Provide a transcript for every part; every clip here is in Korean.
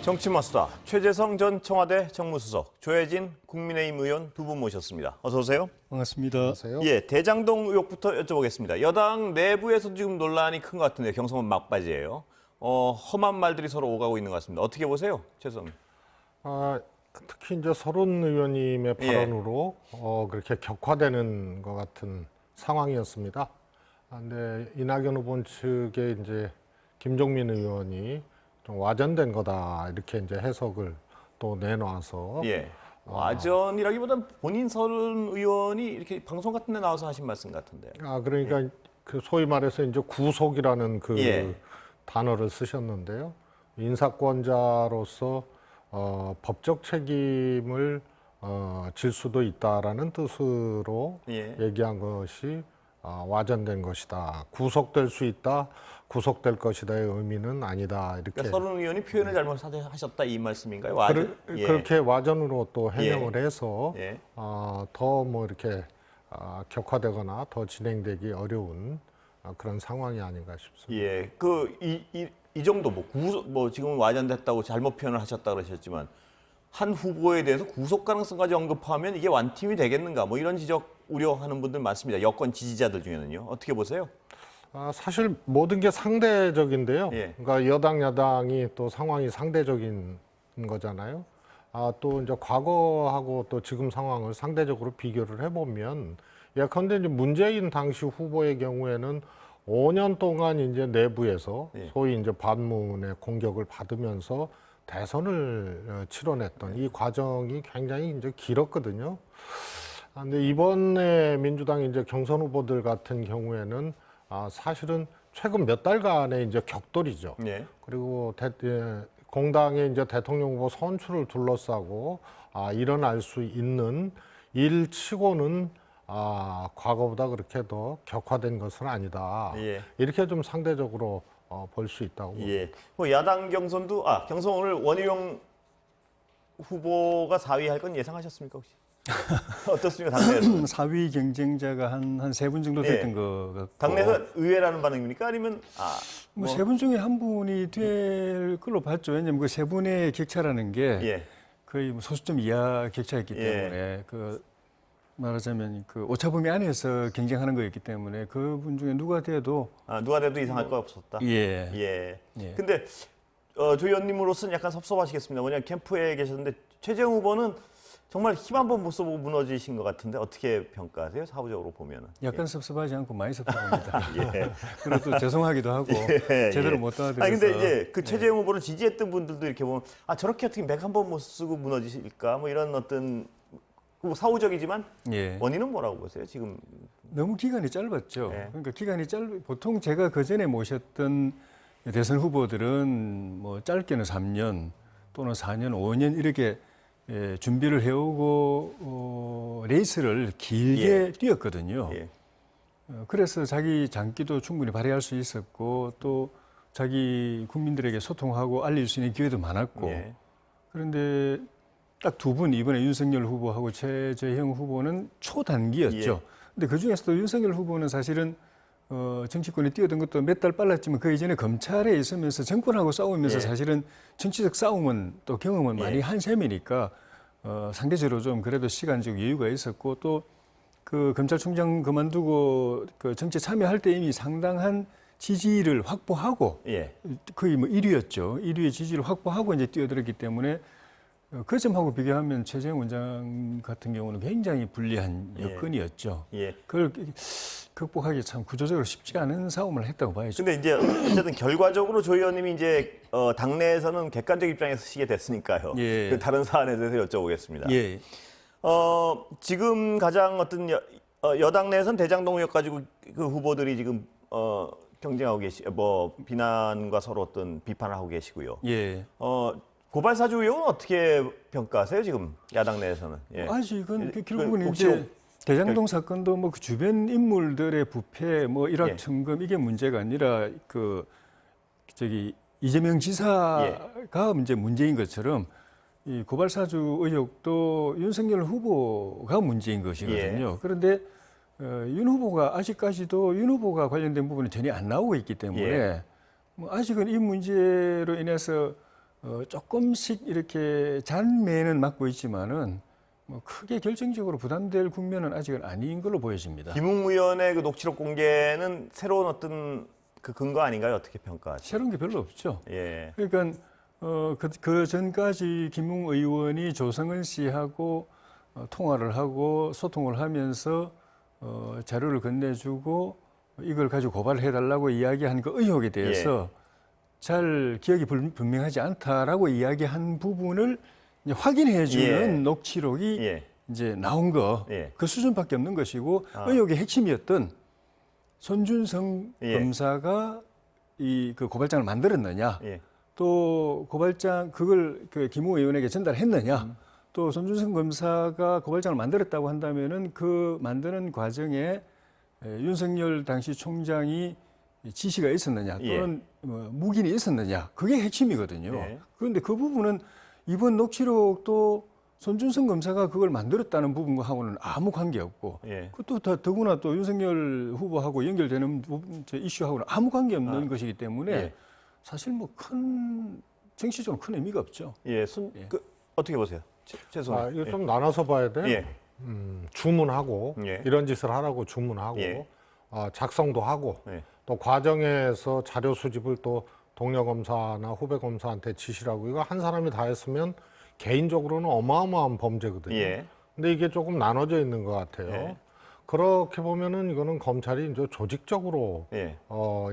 정치마스터 최재성 전 청와대 정무수석, 조혜진 국민의힘 의원 두 분 모셨습니다. 어서 오세요. 반갑습니다. 안녕하세요. 예, 대장동 의혹부터 여쭤보겠습니다. 여당 내부에서 지금 논란이 큰 것 같은데 경선은 막바지예요. 험한 말들이 서로 오가고 있는 것 같습니다. 어떻게 보세요, 최재성? 특히 이제 서른 의원님의 발언으로 그렇게 격화되는 것 같은 상황이었습니다. 근데 이낙연 후보 측의 이제 김종민 의원이 좀 와전된 거다 이렇게 이제 해석을 또 내놔서 예. 와전이라기보다는 본인 서른 의원이 이렇게 방송 같은 데 나와서 하신 말씀 같은데. 그러니까 그 소위 말해서 이제 구속이라는 그 예. 단어를 쓰셨는데요. 인사권자로서 법적 책임을 질 수도 있다라는 뜻으로 예. 얘기한 것이 와전된 것이다. 구속될 수 있다. 구속될 것이다의 의미는 아니다. 이렇게 그러니까 서른 의원이 표현을 잘못하셨다 이 말씀인가요? 그렇게 와전으로 또 해명을 예. 해서 예. 더 뭐 이렇게 격화되거나 더 진행되기 어려운 그런 상황이 아닌가 싶습니다. 예, 이 정도 뭐 지금은 와전됐다고 잘못 표현을 하셨다 그러셨지만 한 후보에 대해서 구속 가능성까지 언급하면 이게 완팀이 되겠는가? 뭐 이런 지적 우려하는 분들 많습니다. 여권 지지자들 중에는요. 어떻게 보세요? 사실 모든 게 상대적인데요. 예. 그러니까 여당 야당이 또 상황이 상대적인 거잖아요. 또 이제 과거하고 또 지금 상황을 상대적으로 비교를 해보면 예컨대 이제 문재인 당시 후보의 경우에는 5년 동안 이제 내부에서 예. 소위 이제 반문의 공격을 받으면서 대선을 치러냈던 이 과정이 굉장히 이제 길었거든요. 근데 이번에 민주당 이제 경선 후보들 같은 경우에는 사실은 최근 몇 달간의 이제 격돌이죠. 예. 그리고 공당의 이제 대통령 후보 선출을 둘러싸고 일어날 수 있는 일치고는 과거보다 그렇게 더 격화된 것은 아니다. 예. 이렇게 좀 상대적으로 볼 수 있다고 봅니다. 예. 뭐 야당 경선도 경선 오늘 원희룡 후보가 4위 할 건 예상하셨습니까 혹시? 어떻습니까 당내에서? 4위 경쟁자가 한 세 분 정도 됐던 것 같고. 당내에서 의외라는 반응입니까? 아니면 뭐 세 분 중에 한 분이 될 걸로 봤죠. 왜냐하면 그 세 분의 격차라는 게 예. 거의 뭐 소수점 이하 격차였기 예. 때문에 그 말하자면 그 오차범위 안에서 경쟁하는 거였기 때문에 그분 중에 누가 돼도 누가 돼도 이상할 거 없었다. 예. 예. 예. 근데 조 의원님으로서는 약간 섭섭하시겠습니다. 뭐냐면 캠프에 계셨는데 최재형 후보는 정말 힘 한 번 못 써보고 무너지신 것 같은데 어떻게 평가하세요? 사후적으로 보면은. 약간 섭섭하지 않고 많이 섭섭합니다. 예. 그리고 또 죄송하기도 하고 예, 제대로 예. 못 도와드려서. 근데 이제 그 최재형 후보를 지지했던 분들도 이렇게 보면 저렇게 어떻게 맥 한 번 못 쓰고 무너지실까? 뭐 이런 어떤 뭐 사후적이지만 예. 원인은 뭐라고 보세요? 지금 너무 기간이 짧았죠. 네. 그러니까 기간이 보통 제가 그 전에 모셨던 대선 후보들은 뭐 짧게는 3년 또는 4년, 5년 이렇게 준비를 해오고 레이스를 길게 뛰었거든요. 예. 그래서 자기 장기도 충분히 발휘할 수 있었고 또 자기 국민들에게 소통하고 알릴 수 있는 기회도 많았고 예. 그런데 딱 두 분 이번에 윤석열 후보하고 최재형 후보는 초단기였죠. 예. 근데 그중에서도 윤석열 후보는 사실은 정치권에 뛰어든 것도 몇 달 빨랐지만 그 이전에 검찰에 있으면서 정권하고 싸우면서 예. 사실은 정치적 싸움은 또 경험은 많이 예. 한 셈이니까 상대적으로 좀 그래도 시간적 여유가 있었고 또 그 검찰총장 그만두고 그 정치 참여할 때 이미 상당한 지지를 확보하고 예. 거의 뭐 1위였죠. 1위의 지지를 확보하고 이제 뛰어들었기 때문에 그 점하고 비교하면 최재형 원장 같은 경우는 굉장히 불리한 여건이었죠. 예. 그걸 극복하기 참 구조적으로 쉽지 않은 싸움을 했다고 봐야죠. 근데 이제 어쨌든 결과적으로 조 의원님이 이제 당내에서는 객관적 입장에 서시게 됐으니까요. 예. 그 다른 사안에 대해서 여쭤보겠습니다. 예. 지금 가장 어떤 여당 내에서는 대장동 의혹 가지고 그 후보들이 지금 경쟁하고 뭐 비난과 서로 어떤 비판을 하고 계시고요. 예. 고발 사주 의혹은 어떻게 평가하세요 지금 야당 내에서는? 예. 아직은 그 결국은 혹시 이제 대장동 사건도 뭐 그 주변 인물들의 부패, 뭐 예. 일확천금 이게 문제가 아니라 그 이재명 지사가 이제 문제인 것처럼 이 고발 사주 의혹도 윤석열 후보가 문제인 것이거든요. 예. 그런데 윤 후보가 아직까지도 윤 후보가 관련된 부분은 전혀 안 나오고 있기 때문에 예. 뭐 아직은 이 문제로 인해서 조금씩 이렇게 잔매는 맞고 있지만은 뭐 크게 결정적으로 부담될 국면은 아직은 아닌 걸로 보여집니다. 김웅 의원의 그 녹취록 공개는 새로운 어떤 그 근거 아닌가요? 어떻게 평가하세요? 새로운 게 별로 없죠. 예. 그러니까 그 전까지 김웅 의원이 조성은 씨하고 통화를 하고 소통을 하면서 자료를 건네주고 이걸 가지고 고발해달라고 이야기한 그 의혹에 대해서 잘 기억이 분명하지 않다라고 이야기한 부분을 이제 확인해주는 녹취록이 예. 이제 나온 거, 예. 그 수준밖에 없는 것이고 의혹의 핵심이었던 손준성 예. 검사가 그 고발장을 만들었느냐, 예. 또 고발장 그걸 그 김웅 의원에게 전달했느냐, 또 손준성 검사가 고발장을 만들었다고 한다면은 그 만드는 과정에 윤석열 당시 총장이 지시가 있었느냐 또는 묵인이 있었느냐, 그게 핵심이거든요. 예. 그런데 그 부분은 이번 녹취록도 손준성 검사가 그걸 만들었다는 부분하고는 아무 관계없고, 예. 그것도 더구나 또 윤석열 후보하고 연결되는 이슈하고는 아무 관계없는 것이기 때문에 예. 사실 뭐 큰 정치적으로 큰 의미가 없죠. 예. 어떻게 보세요? 죄송해요. 이거 좀 나눠서 봐야 돼요. 예. 주문하고 예. 이런 짓을 하라고 주문하고 예. 작성도 하고 예. 또 과정에서 자료 수집을 또 동료 검사나 후배 검사한테 지시라고, 이거 한 사람이 다 했으면 개인적으로는 어마어마한 범죄거든요. 예. 근데 이게 조금 나눠져 있는 것 같아요. 예. 그렇게 보면은 이거는 검찰이 이제 조직적으로 예.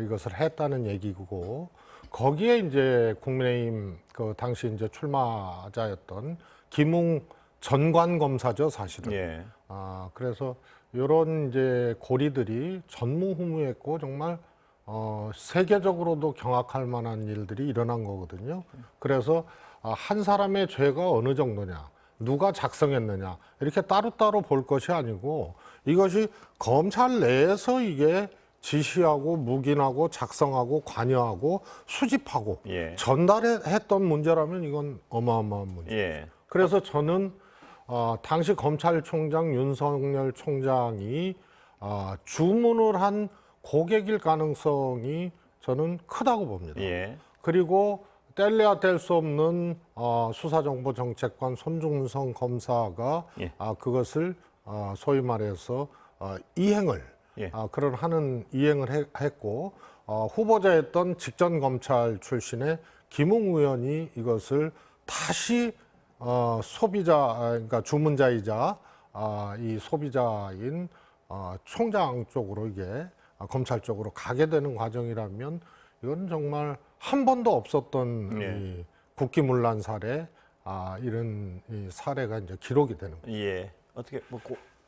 이것을 했다는 얘기고, 거기에 이제 국민의힘 그 당시 이제 출마자였던 김웅 전관 검사죠, 사실은. 예. 그래서 이런 이제 고리들이 전무후무했고 정말 세계적으로도 경악할 만한 일들이 일어난 거거든요. 그래서 한 사람의 죄가 어느 정도냐, 누가 작성했느냐, 이렇게 따로따로 볼 것이 아니고 이것이 검찰 내에서 이게 지시하고 묵인하고 작성하고 관여하고 수집하고 예. 전달했던 문제라면 이건 어마어마한 문제. 예. 그래서 저는 당시 검찰총장 윤석열 총장이 주문을 한 고객일 가능성이 저는 크다고 봅니다. 예. 그리고 뗄래야 뗄 수 없는 수사정보정책관 손준성 검사가 예. 그것을 소위 말해서 이행을 예. 그런 하는 이행을 했고, 후보자였던 직전 검찰 출신의 김웅 의원이 이것을 다시 소비자, 그러니까 주문자이자 이 소비자인 총장 쪽으로 이게 검찰 쪽으로 가게 되는 과정이라면 이건 정말 한 번도 없었던 예. 이 국기문란 사례, 이런 이 사례가 이제 기록이 되는 거예요. 예. 어떻게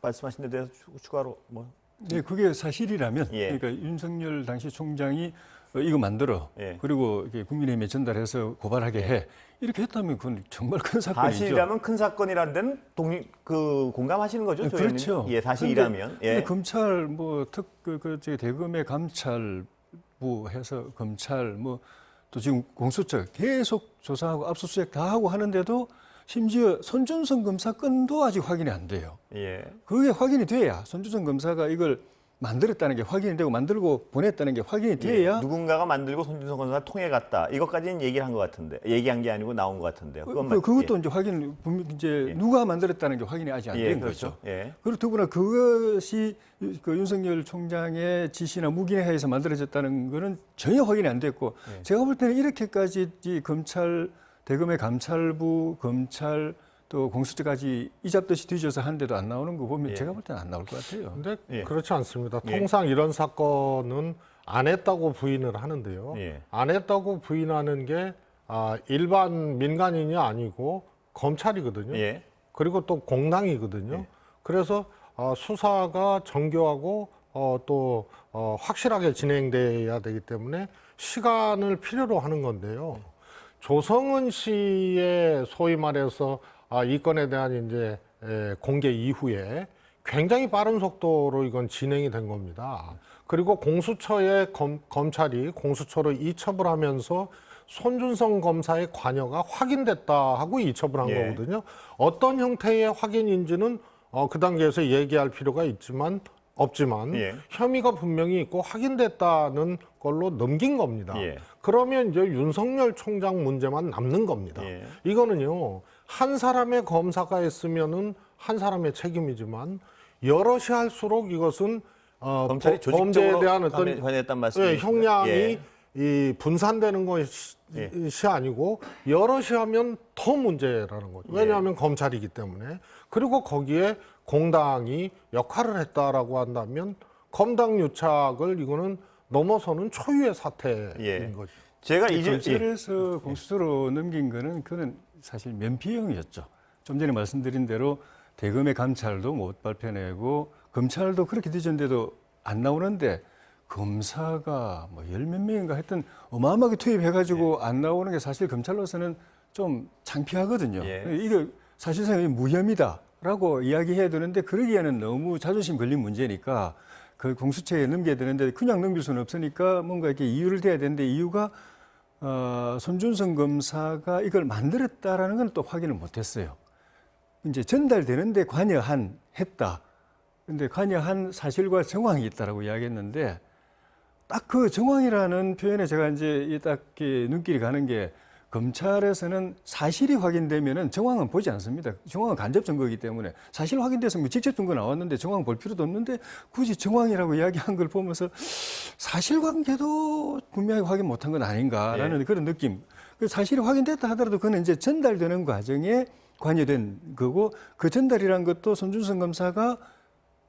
말씀하신 데 대해서 추가로 뭐? 네, 그게 사실이라면, 예. 그러니까 윤석열 당시 총장이 이거 만들어, 예. 그리고 이렇게 국민의힘에 전달해서 고발하게 해, 이렇게 했다면 그건 정말 큰 사건이죠. 사실이라면 큰 사건이라는 데는 공감하시는 거죠? 조 의원님? 그렇죠. 예, 사실이라면. 근데 예. 검찰 대검의 감찰부 해서 검찰 또 지금 공수처 계속 조사하고 압수수색 다 하고 하는데도 심지어 손준성 검사 건도 아직 확인이 안 돼요. 예. 그게 확인이 돼야 손준성 검사가 이걸 만들었다는 게 확인이 되고 만들고 보냈다는 게 확인이 돼야 누군가가 만들고 손준성 검사가 통해 갔다. 이것까지는 얘기를 한 것 같은데, 얘기한 게 아니고 나온 것 같은데요. 그것도 이제 확인 이제 누가 만들었다는 게 확인이 아직 안 된 그렇죠. 거죠. 예. 그리고 더구나 그것이 그 윤석열 총장의 지시나 묵인에 의해서 만들어졌다는 거는 전혀 확인이 안 됐고, 제가 볼 때는 이렇게까지 이 검찰 대검의 감찰부, 검찰 또 공수처까지 이잡듯이 뒤져서 하는데도 안 나오는 거 보면 제가 볼 때는 안 나올 것 같아요. 근데 예. 그렇지 않습니다. 예. 통상 이런 사건은 안 했다고 부인을 하는데요. 예. 안 했다고 부인하는 게 일반 민간인이 아니고 검찰이거든요. 예. 그리고 또 공당이거든요. 그래서 수사가 정교하고 또 확실하게 진행돼야 되기 때문에 시간을 필요로 하는 건데요. 조성은 씨의 소위 말해서 이 건에 대한 이제 공개 이후에 굉장히 빠른 속도로 이건 진행이 된 겁니다. 그리고 공수처의 검찰이 공수처로 이첩을 하면서 손준성 검사의 관여가 확인됐다 하고 이첩을 한 거거든요. 어떤 형태의 확인인지는 그 단계에서 얘기할 필요가 있지만 없지만 예. 혐의가 분명히 있고 확인됐다는 걸로 넘긴 겁니다. 예. 그러면 이제 윤석열 총장 문제만 남는 겁니다. 예. 이거는요, 한 사람의 검사가 했으면은 한 사람의 책임이지만 여럿이 할수록 이것은 검찰이 범죄에 조직적으로 대한 어떤 관여했단 말씀이시죠? 예, 형량이 예. 이 분산되는 것이 아니고 여럿이 하면 더 문제라는 거죠. 왜냐하면 검찰이기 때문에. 그리고 거기에 공당이 역할을 했다라고 한다면 검당 유착을 이거는 넘어서는 초유의 사태인 예. 거죠. 제가 이제 검찰에서 공수처로 넘긴 거는 그는 사실 면피형이었죠. 좀 전에 말씀드린 대로 대검의 감찰도 못 발표내고 검찰도 그렇게 뒤졌는데도 안 나오는데 검사가 뭐 열 몇 명인가 하여튼 어마어마하게 투입해가지고 안 나오는 게 사실 검찰로서는 좀 창피하거든요. 예. 이거 사실상 무혐의다라고 이야기해야 되는데 그러기에는 너무 자존심 걸린 문제니까 그 공수처에 넘겨야 되는데 그냥 넘길 수는 없으니까 뭔가 이렇게 이유를 대야 되는데 이유가 손준성 검사가 이걸 만들었다라는 건 또 확인을 못했어요. 이제 전달되는데 했다. 근데 관여한 사실과 정황이 있다라고 이야기했는데 딱 그 정황이라는 표현에 제가 이제 딱 눈길이 가는 게 검찰에서는 사실이 확인되면은 정황은 보지 않습니다. 정황은 간접 증거이기 때문에 사실 확인돼서 뭐 직접 증거 나왔는데 정황 볼 필요도 없는데 굳이 정황이라고 이야기한 걸 보면서 사실관계도 분명히 확인 못한 건 아닌가라는 그런 느낌. 그 사실이 확인됐다 하더라도 그는 이제 전달되는 과정에 관여된 거고 그 전달이란 것도 손준성 검사가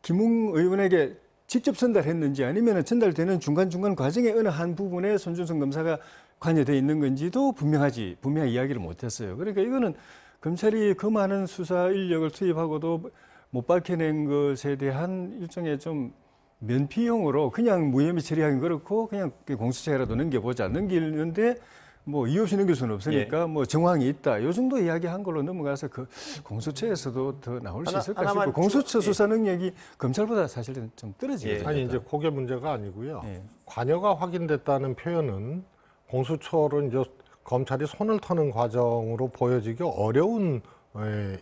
김웅 의원에게 직접 전달했는지 아니면 전달되는 중간중간 과정의 어느 한 부분에 손준성 검사가 관여되어 있는 건지도 분명히 이야기를 못했어요. 그러니까 이거는 검찰이 그 많은 수사 인력을 투입하고도 못 밝혀낸 것에 대한 일종의 좀 면피용으로 그냥 무혐의 처리하긴 그렇고 그냥 공수처라도 넘겨보자. 넘기는데 뭐 이유 없이 넘길 수는 없으니까 뭐 정황이 있다. 요 정도 이야기한 걸로 넘어가서 그 공수처에서도 더 나올 수 있을까 싶고 공수처 수사 능력이 검찰보다 사실은 좀 떨어지거든요. 아니 이제 그게 문제가 아니고요. 예. 관여가 확인됐다는 표현은 공수처로 이제 검찰이 손을 터는 과정으로 보여지기 어려운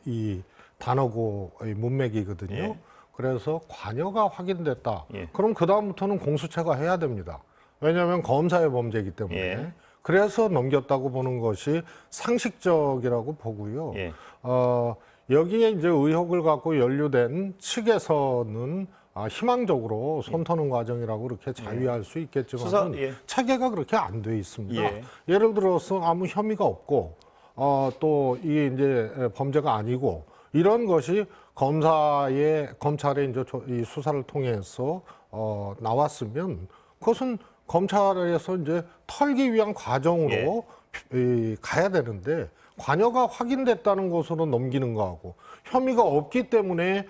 이 단어고 문맥이거든요. 예. 그래서 관여가 확인됐다. 예. 그럼 그 다음부터는 공수처가 해야 됩니다. 왜냐하면 검사의 범죄이기 때문에. 예. 그래서 넘겼다고 보는 것이 상식적이라고 보고요. 예. 여기에 이제 의혹을 갖고 연루된 측에서는 희망적으로 손 터는 과정이라고 그렇게 자위할 수 있겠지만 체계가 그렇게 안 돼 있습니다. 예를 들어서 아무 혐의가 없고 또 이게 이제 범죄가 아니고 이런 것이 검찰의 이제 이 수사를 통해서 나왔으면 그것은 검찰에서 이제 털기 위한 과정으로 가야 되는데 관여가 확인됐다는 것으로 넘기는 거하고 혐의가 없기 때문에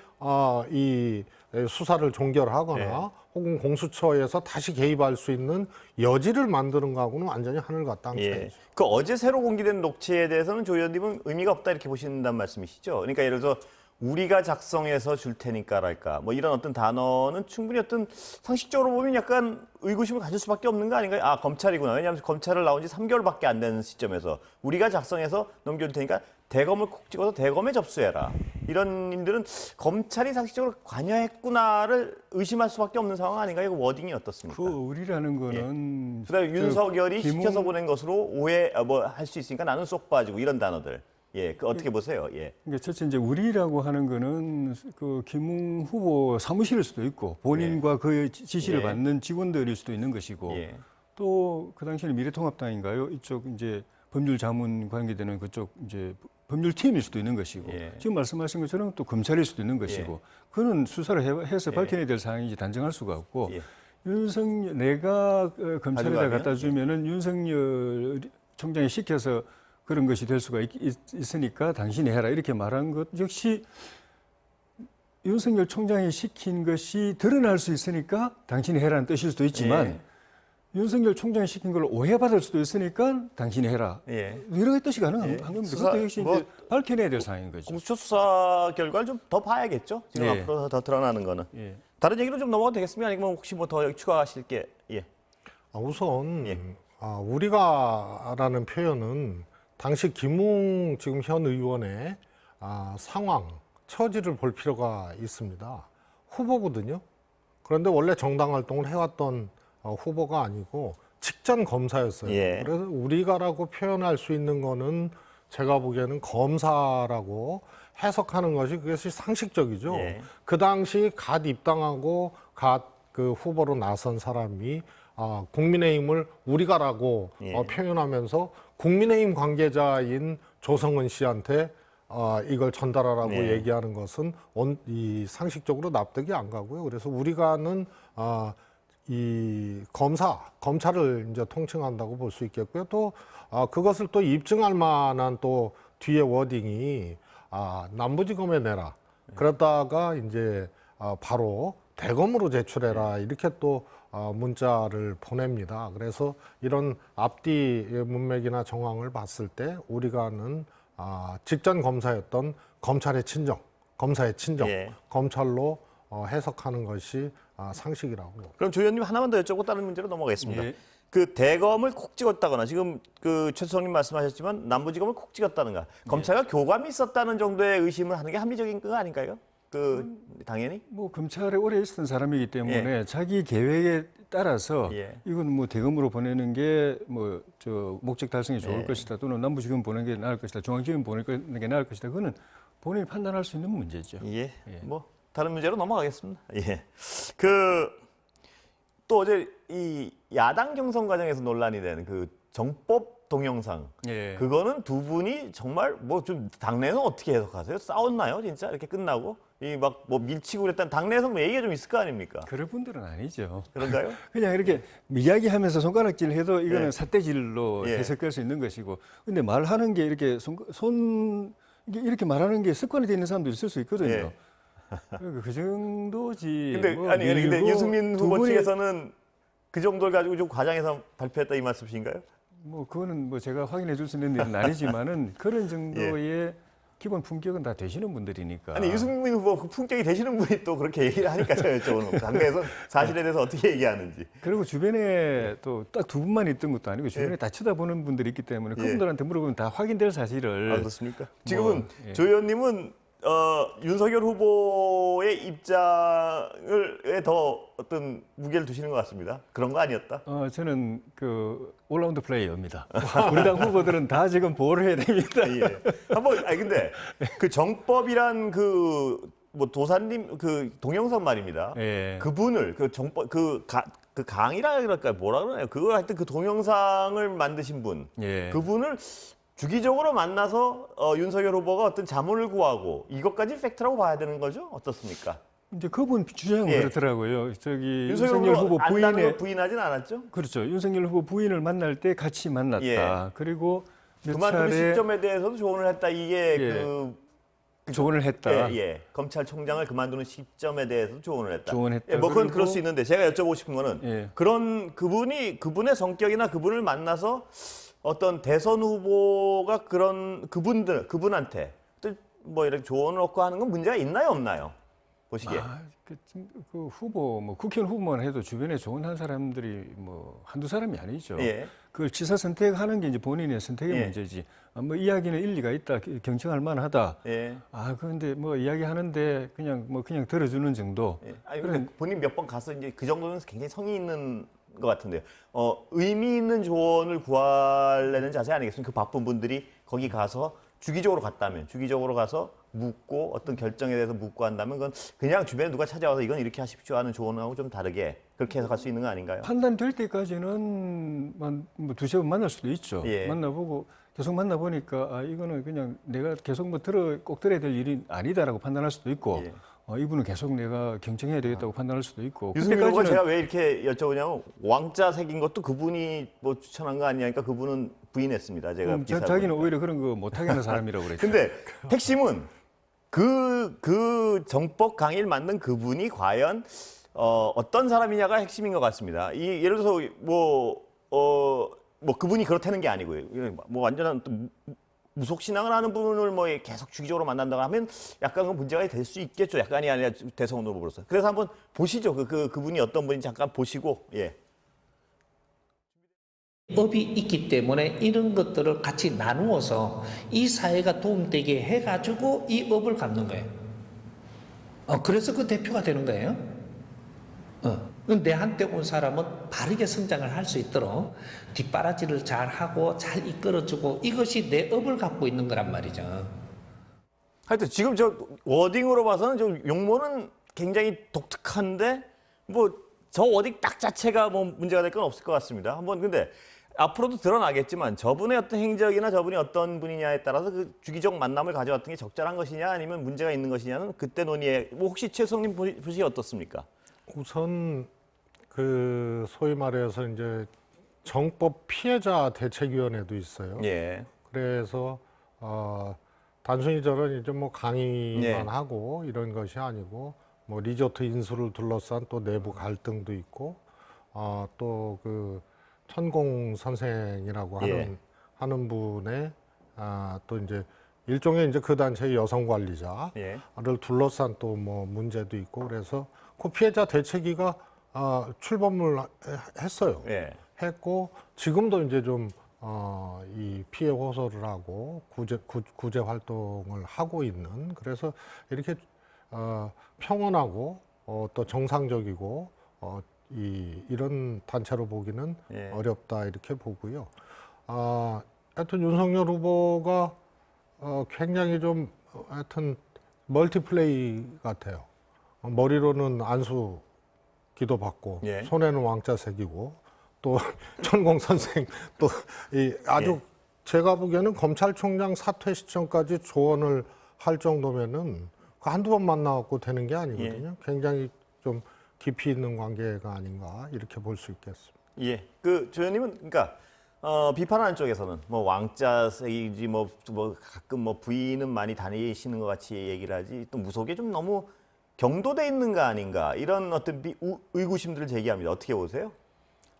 이 수사를 종결하거나 혹은 공수처에서 다시 개입할 수 있는 여지를 만드는 거하고는 완전히 하늘과 땅 차이죠. 그 어제 새로 공개된 녹취에 대해서는 조 의원님은 의미가 없다 이렇게 보신다는 말씀이시죠? 그러니까 예를 들어서 우리가 작성해서 줄 테니까랄까 뭐 이런 어떤 단어는 충분히 어떤 상식적으로 보면 약간 의구심을 가질 수밖에 없는 거 아닌가요? 검찰이구나. 왜냐하면 검찰을 나온 지 3개월밖에 안 되는 시점에서 우리가 작성해서 넘겨줄 테니까 대검을 콕 찍어서 대검에 접수해라. 이런 일들은 검찰이 상식적으로 관여했구나를 의심할 수밖에 없는 상황 아닌가요? 그 워딩이 어떻습니까? 그 우리라는 거는 그다음에 윤석열이 시켜서 보낸 것으로 오해 할 수 있으니까 나는 쏙 빠지고 이런 단어들. 그 어떻게 보세요? 그러니까 첫째 이제 우리라고 하는 거는 그 김웅 후보 사무실일 수도 있고 본인과 그 지시를 받는 직원들일 수도 있는 것이고 또 그 당시에는 미래통합당인가요? 이쪽 이제 법률 자문 관계되는 그쪽 이제 법률 팀일 수도 있는 것이고 지금 말씀하신 것처럼 또 검찰일 수도 있는 것이고 그거는 수사를 해서 밝혀내야 될 사항인지 단정할 수가 없고 윤석열 내가 검찰에다 갖다 주면은 윤석열 총장이 시켜서 그런 것이 될 수가 있으니까 당신이 해라 이렇게 말한 것 역시 윤석열 총장이 시킨 것이 드러날 수 있으니까 당신이 해라는 뜻일 수도 있지만 윤석열 총장이 시킨 걸 오해받을 수도 있으니까 당신이 해라. 여러 가지 뜻이 가능한 겁니다. 그것도 역시 이제 밝혀내야 될 사항인 거죠. 공수처 수사 결과를 좀 더 봐야겠죠. 지금 앞으로 더 드러나는 거는. 다른 얘기로 좀 넘어가도 되겠습니까? 아니면 혹시 뭐 더 추가하실 게? 우선 우리가라는 표현은 당시 김웅 지금 현 의원의 상황, 처지를 볼 필요가 있습니다. 후보거든요. 그런데 원래 정당 활동을 해왔던 후보가 아니고 직전 검사였어요. 예. 그래서 우리가라고 표현할 수 있는 거는 제가 보기에는 검사라고 해석하는 것이 그것이 상식적이죠. 예. 그 당시 갓 입당하고 갓 그 후보로 나선 사람이 국민의힘을 우리가라고 예. 표현하면서 국민의힘 관계자인 조성은 씨한테 이걸 전달하라고 네. 얘기하는 것은 이 상식적으로 납득이 안 가고요. 그래서 우리가는 이 검찰을 이제 통칭한다고 볼 수 있겠고요. 또 그것을 또 입증할 만한 또 뒤에 워딩이 남부지검에 내라. 그러다가 이제 바로 대검으로 제출해라. 이렇게 또 문자를 보냅니다. 그래서 이런 앞뒤 문맥이나 정황을 봤을 때 우리가는 직전 검사였던 검찰의 친정, 검사의 친정, 예. 검찰로 해석하는 것이 상식이라고. 그럼 조 의원님 하나만 더 여쭤보고 다른 문제로 넘어가겠습니다. 예. 그 대검을 콕 찍었다거나 지금 그 최수성님 말씀하셨지만 남부지검을 콕 찍었다는가 검찰과 교감이 있었다는 정도의 의심을 하는 게 합리적인 거 아닌가요? 당연히 뭐 검찰에 오래 있었던 사람이기 때문에 자기 계획에 따라서 예. 이건 뭐 대검으로 보내는 게 뭐 저 목적 달성에 좋을 예. 것이다 또는 남부지검 보내는 게 나을 것이다 중앙지검 보내는 게 나을 것이다 그거는 본인이 판단할 수 있는 문제죠. 예. 뭐 다른 문제로 넘어가겠습니다. 예. 또 어제 이 야당 경선 과정에서 논란이 된 그 정법 동영상. 예. 그거는 두 분이 정말 뭐 좀 당내에서 어떻게 해석하세요? 싸웠나요? 진짜 이렇게 끝나고 이 막 뭐 밀치고 그랬다는 당내에서 뭐 얘기가 좀 있을 거 아닙니까? 그럴 분들은 아니죠. 그런가요? 그냥 이렇게 이야기하면서 손가락질 해도 이거는 예. satte질로 예. 해석될 수 있는 것이고 근데 말하는 게 이렇게 이렇게 말하는 게 습관이 되어 있는 사람도 있을 수 있거든요. 예. 그러니까 그 정도지. 근데 뭐 아니 근데 밀고 유승민 두 후보 분이 측에서는 그 정도를 가지고 좀 과장해서 발표했다 이 말씀이신가요? 뭐 그거는 뭐 제가 확인해 줄 수 있는 일은 아니지만은 그런 정도의 기본 품격은 다 되시는 분들이니까. 아니 유승민 후보 그 품격이 되시는 분이 또 그렇게 얘기를 하니까 제가 여쭤보는 당내에서 사실에 대해서 어떻게 얘기하는지. 그리고 주변에 또 딱 두 분만 있던 것도 아니고 주변에 다 쳐다보는 분들이 있기 때문에 그분들한테 물어보면 다 확인될 사실을. 그렇습니까? 지금은 예. 조 의원님은 윤석열 후보의 입장에 더 어떤 무게를 두시는 것 같습니다. 그런 거 아니었다? 저는 그 올라운드 플레이어입니다. 우리 당 후보들은 다 지금 보호를 해야 됩니다. 예. 근데 그 정법이란 그 뭐 도사님 그 동영상 말입니다. 예. 그분을 그 정법 그 강이라 그럴까요? 뭐라 그러나요? 그거 하여튼 그 동영상을 만드신 분, 예. 그분을 주기적으로 만나서 윤석열 후보가 어떤 자문을 구하고 이것까지 팩트라고 봐야 되는 거죠? 어떻습니까? 이제 그분 주장은 예. 그렇더라고요. 저기 윤석열 윤석열 후보 안다는 부인의 걸 부인하진 않았죠? 그렇죠. 윤석열 후보 부인을 만날 때 같이 만났다. 예. 그리고 몇 그만두는 차례 시점에 대해서도 조언을 했다. 이게 예. 조언을 했다. 예. 검찰총장을 그만두는 시점에 대해서 조언을 했다. 조언했다. 예, 뭐 그건 그리고- 그럴 수 있는데 제가 여쭤보고 싶은 거는 예. 그분의 성격이나 그분을 만나서 어떤 대선 후보가 그분한테 또 뭐 이렇게 조언을 얻고 하는 건 문제가 있나요, 없나요? 보시기에. 그 후보 뭐 국회의원 후보만 해도 주변에 조언한 사람들이 뭐 한두 사람이 아니죠. 예. 그걸 지사 선택하는 게 이제 본인의 선택의 예. 문제지. 뭐 이야기는 일리가 있다, 경청할 만하다. 예. 그런데 뭐 이야기하는데 그냥 들어주는 정도. 예. 아니 근데 본인 몇 번 가서 이제 그 정도는 굉장히 성의 있는 것 같은데요. 의미 있는 조언을 구하려는 자세 아니겠습니까? 그 바쁜 분들이 거기 가서 주기적으로 가서 묻고 어떤 결정에 대해서 묻고 한다면 그건 그냥 주변에 누가 찾아와서 이건 이렇게 하십시오 하는 조언하고 좀 다르게 그렇게 해석할 수 있는 거 아닌가요? 판단될 때까지는 뭐 두세 번 만날 수도 있죠. 예. 만나보고 계속 만나보니까 이거는 그냥 내가 계속 꼭 들어야 될 일이 아니다라고 판단할 수도 있고 예. 이분은 계속 내가 경청해야 되겠다고 판단할 수도 있고. 유승민 후보가 그때까지는 제가 왜 이렇게 여쭤보냐면 왕자 새긴 것도 그분이 뭐 추천한 거 아니냐니까 그분은 부인했습니다. 제가 기사를 자기는 보니까. 오히려 그런 거 못하게 하는 사람이라고 그랬죠. 근데 핵심은 그 정법 강의를 만든 그분이 과연 어떤 사람이냐가 핵심인 것 같습니다. 예를 들어서 뭐 그분이 그렇다는 게 아니고요. 뭐 완전한 또 무속 신앙을 하는 분을 뭐 계속 주기적으로 만난다고 하면 약간 그 문제가 될 수 있겠죠. 약간이 아니라 대선 후보로서. 그래서 한번 보시죠. 그분이 어떤 분인지 잠깐 보시고 예. 업이 있기 때문에 이런 것들을 같이 나누어서 이 사회가 도움되게 해가지고 이 업을 갚는 거예요. 그래서 그 대표가 되는 거예요. 내한테 온 사람은 바르게 성장을 할 수 있도록 뒷바라지를 잘 하고 잘 이끌어주고 이것이 내 업을 갖고 있는 거란 말이죠. 하여튼 지금 저 워딩으로 봐서는 좀 용모는 굉장히 독특한데 뭐 저 워딩 딱 자체가 뭐 문제가 될 건 없을 것 같습니다. 한번 근데 앞으로도 드러나겠지만 저분의 어떤 행적이나 저분이 어떤 분이냐에 따라서 그 주기적 만남을 가져왔던 게 적절한 것이냐 아니면 문제가 있는 것이냐는 그때 논의에 뭐 혹시 최수성님 보시기 어떻습니까? 우선 그 소위 말해서 이제 정법 피해자 대책위원회도 있어요. 예. 그래서 단순히 저런 이제 뭐 강의만 예. 하고 이런 것이 아니고 뭐 리조트 인수를 둘러싼 또 내부 갈등도 있고 또 그 천공 선생이라고 예. 하는 분의 또 이제 일종의 이제 그 단체의 여성 관리자를 예. 둘러싼 또 뭐 문제도 있고 그래서 그 피해자 대책위가 출범을 했어요. 예. 했고 지금도 이제 좀 이 피해 호소를 하고 구제 활동을 하고 있는 그래서 이렇게 평온하고 또 정상적이고 이런 단체로 보기는 예. 어렵다 이렇게 보고요. 하여튼 윤석열 후보가 굉장히 좀 하여튼 멀티플레이 같아요. 머리로는 안수 기도받고 예. 손에는 왕자 새기고 또 천공 선생 또 이 아주 예. 제가 보기에는 검찰총장 사퇴 시점까지 조언을 할 정도면은 그 한두 번 만나갖고 되는 게 아니거든요. 굉장히 좀 깊이 있는 관계가 아닌가 이렇게 볼 수 있겠습니다. 예. 그 조현님은 그러니까 비판하는 쪽에서는 뭐 왕자색이지 뭐 가끔 뭐 부인은 많이 다니시는 것 같이 얘기를 하지 또 무속에 좀 너무 경도돼 있는 거 아닌가 이런 어떤 의구심들을 제기합니다. 어떻게 보세요?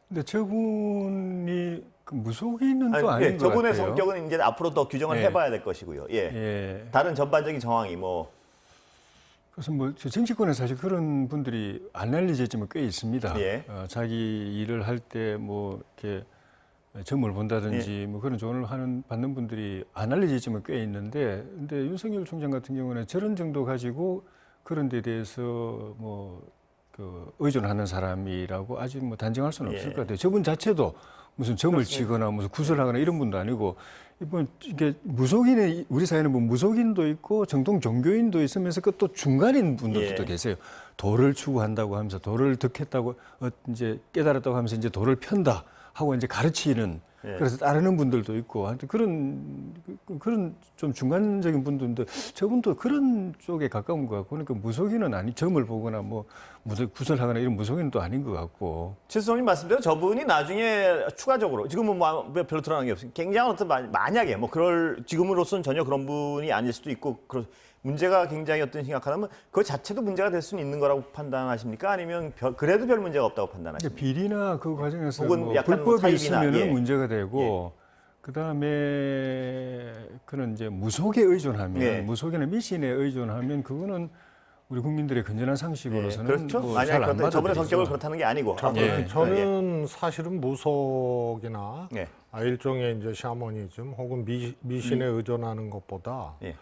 근데 저분이 그 무속인은 또 아니, 아닌 예, 것 저분의 같아요. 성격은 이제 앞으로 더 규정을 예. 해봐야 될 것이고요. 예. 예. 다른 전반적인 정황이 뭐 그래서 뭐 정치권에 사실 그런 분들이 안 알려져 있지만 꽤 있습니다. 예. 자기 일을 할 때 뭐 이렇게 점을 본다든지 예. 뭐 그런 조언을 받는 분들이 안 알려져 있지만 꽤 있는데, 근데 윤석열 총장 같은 경우는 저런 정도 가지고 그런 데 대해서 뭐 그 의존하는 사람이라고 아직 뭐 단정할 수는 없을 예. 것 같아요. 저분 자체도 무슨 점을 치거나 무슨 구설하거나 이런 분도 아니고, 이번 이게 무속인의 우리 사회는 뭐 무속인도 있고 정통 종교인도 있으면서 그 또 중간인 분들도 예. 또 계세요. 도를 추구한다고 하면서 도를 득했다고 이제 깨달았다고 하면서 이제 도를 편다 하고 이제 가르치는, 예. 그래서 따르는 분들도 있고 하여튼 그런 좀 중간적인 분들인데 저분도 그런 쪽에 가까운 것 같고, 그러니까 무속인은 아니, 점을 보거나 뭐 구설하거나 이런 무속인은 또 아닌 것 같고. 최수성님 말씀대로 저분이 나중에 추가적으로 지금은 뭐 별로 드러나는 게 없어요. 굉장한 어떤 만약에 뭐 그럴 지금으로서는 전혀 그런 분이 아닐 수도 있고 문제가 굉장히 어떤 심각하다면 그 자체도 문제가 될 수는 있는 거라고 판단하십니까? 아니면 그래도 별 문제가 없다고 판단하십니까? 비리나 그 과정에서 혹은 뭐 약간 뭐 불법이 사입이나, 있으면 예. 문제가 되고, 그다음에 그런 이제 무속에 의존하면, 예. 무속이나 미신에 의존하면 그거는 우리 국민들의 건전한 상식으로서는 그렇죠. 뭐 만약에 잘안 그렇다면 저분의 받아들이죠. 성격을 그렇다는 게 아니고. 예. 저는 사실은 무속이나 예. 일종의 이제 샤머니즘 혹은 미신에 의존하는 것보다 예.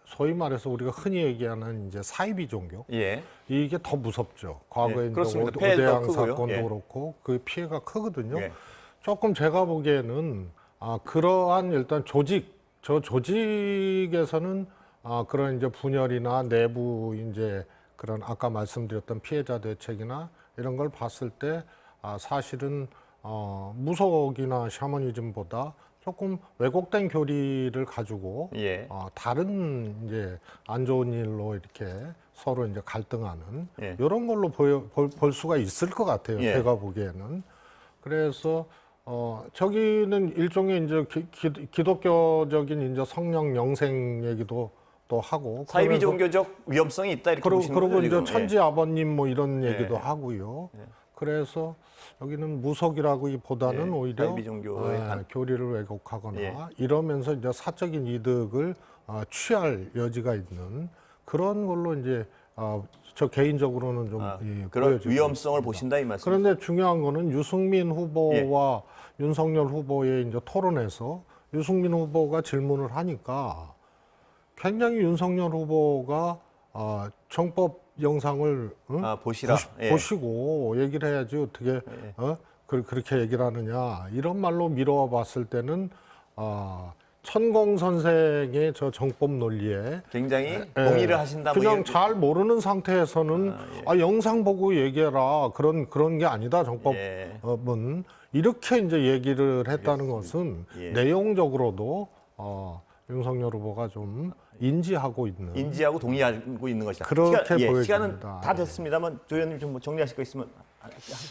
소위 말해서 우리가 흔히 얘기하는 이제 사이비 종교 예. 이게 더 무섭죠. 과거에 예, 이제 그렇습니다. 폐해도 오대양 크고요. 사건도 예. 그렇고 그 피해가 크거든요. 예. 조금 제가 보기에는 그러한 일단 저 조직에서는 그런 이제 분열이나 내부 이제 그런 아까 말씀드렸던 피해자 대책이나 이런 걸 봤을 때 사실은 무속이나 샤머니즘보다 조금 왜곡된 교리를 가지고 예. 다른 이제 안 좋은 일로 이렇게 서로 이제 갈등하는 예. 이런 걸로 볼 수가 있을 것 같아요. 예. 제가 보기에는. 그래서 저기는 일종의 이제 기독교적인 이제 성령 영생 얘기도 또 하고 사이비 그러면서 종교적 위험성이 있다 이렇게 보시는 그리고 거죠, 이제 지금? 천지 아버님 뭐 이런 예. 얘기도 하고요. 그래서 여기는 무속이라기보다는 예, 오히려 사이비 종교의 교리를 왜곡하거나 예. 이러면서 이제 사적인 이득을 취할 여지가 있는 그런 걸로 이제 저 개인적으로는 좀 그런 보여지고 위험성을 있습니다. 보신다 이 말씀. 그런데 중요한 거는 유승민 후보와 윤석열 후보의 이제 토론에서 유승민 후보가 질문을 하니까 굉장히 윤석열 후보가 정법 영상을 보시라. 예. 보시고 얘기를 해야지 어떻게 그렇게 얘기를 하느냐 이런 말로 미뤄 봤을 때는 천공 선생의 저 정법 논리에 굉장히 동의를 하신다. 뭐 그냥 이런- 잘 모르는 상태에서는 영상 보고 얘기해라 그런 게 아니다 정법은 이렇게 이제 얘기를 했다는 것은 예. 내용적으로도 윤석열 후보가 좀 인지하고 있는 인지하고 동의하고 있는 것이다. 그렇게 보여집니다. 시간은 다 됐습니다만 조 의원님 좀 뭐 정리하실 거 있으면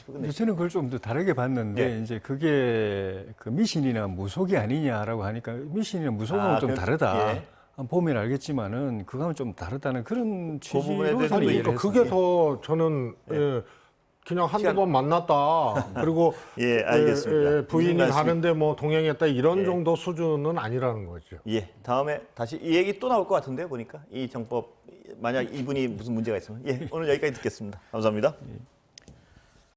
근데 저는 그걸 좀 더 다르게 봤는데 예. 이제 그게 그 미신이나 무속이 아니냐라고 하니까 미신이나 무속하고는 좀 다르다. 예. 한번 보면 알겠지만은 그거는 좀 다르다는 그런 부분에 취지로 대해서도 저는 이해를 그러니까 그게 했어요. 더 저는 그냥 한두 시간- 번 만났다. 그리고 예, 알겠습니다. 부인이 무슨 말씀- 가는데 뭐 동행했다 이런 예. 정도 수준은 아니라는 거죠. 예, 다음에 다시 이 얘기 또 나올 것 같은데 보니까 이 정법 만약 이분이 무슨 문제가 있으면 오늘 여기까지 듣겠습니다. 감사합니다.